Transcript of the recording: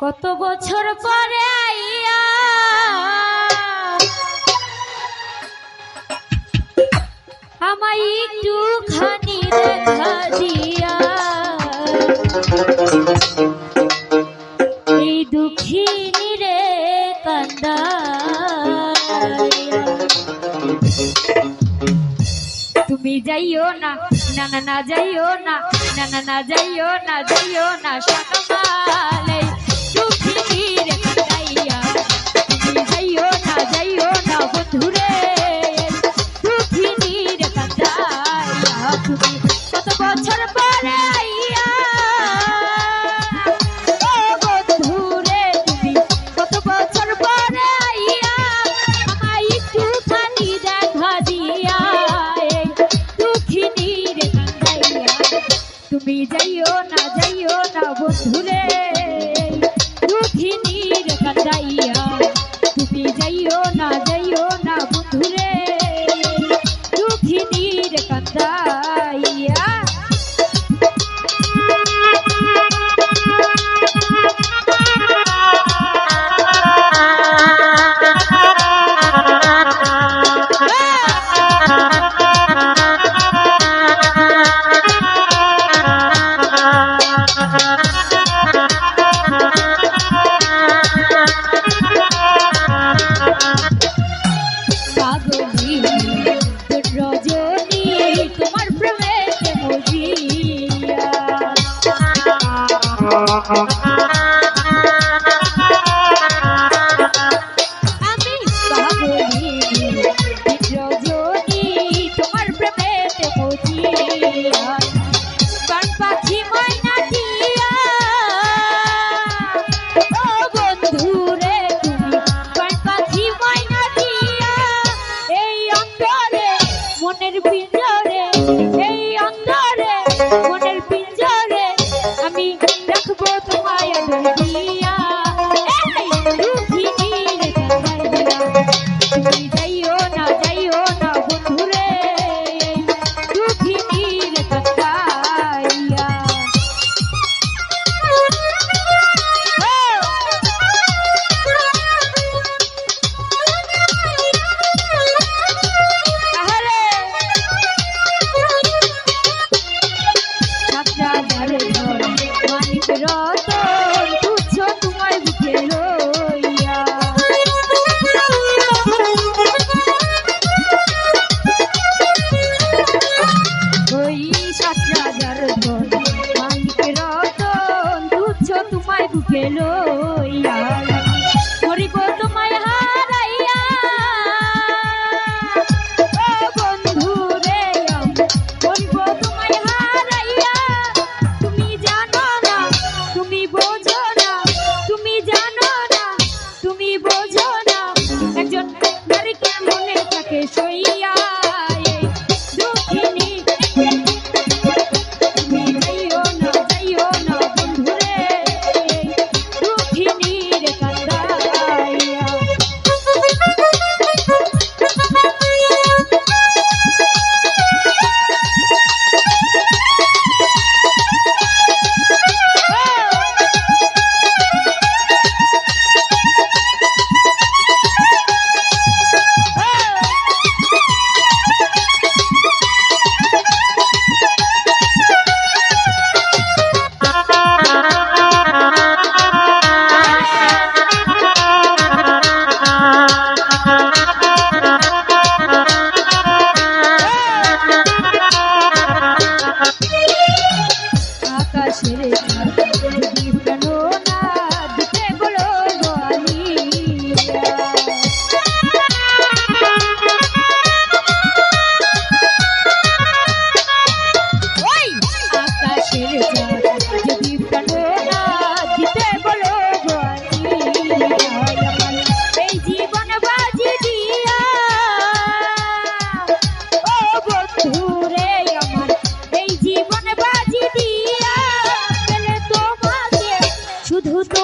কত বছর পরে আইয়া আমায় একটুখানি দেখা দিয়া এই দুঃখিনী রে কান্দাইয়া তুমি যাইও না না না না যাইও না না না না যাইও না যাইও না সনমালে দুঃখিনী রে কান্দাইয়া তুমি যাইও না বন্ধুরে দুঃখিনী রে কান্দাইয়া তুমি কত বছর পরে আইয়া ও বন্ধুরে তুমি কত বছর পরে আইয়া আমায় একটুখানি দেখা দিয়া তুমি যাইও না বন্ধুরে দুঃখিনীর কান্দাইয়া তুমি যাইও না বন্ধুরে দুঃখিনীর কান্দাইয়া আমি পাগলি রজনী তোমার প্রেমেতে মজিয়া কান পাখি ময়না দিয়া ও বন্ধুরে তুমি কান পাখি ময়না দিয়া এই অন্তরে মনের পিঞ্জরে এই অন্তরে মনের পিঞ্জরে আমি রাখবো তোমায় আদর দিয়া তুমি যাইও না বন্ধুরে দুঃখিনীর কান্দাইয়া মানিক রতন তুচ্ছ তোমায় বুকে লইয়া ওই ৭,০০০ ধন মানিক রতন তুচ্ছ তোমায় বুকে লইয়া মরিব তোমায় হারাইয়া ও বন্ধুরে মরিব তোমায় হারাইয়া তুমি জানো না তুমি বোঝো না তুমি জানো না তুমি বোঝো না একজন নারীকে মনে থাকে সইয়া দুঃখিনী তুমি যাইও না বন্ধুরে দুঃখিনীর কান্দাইয়া শুধু তো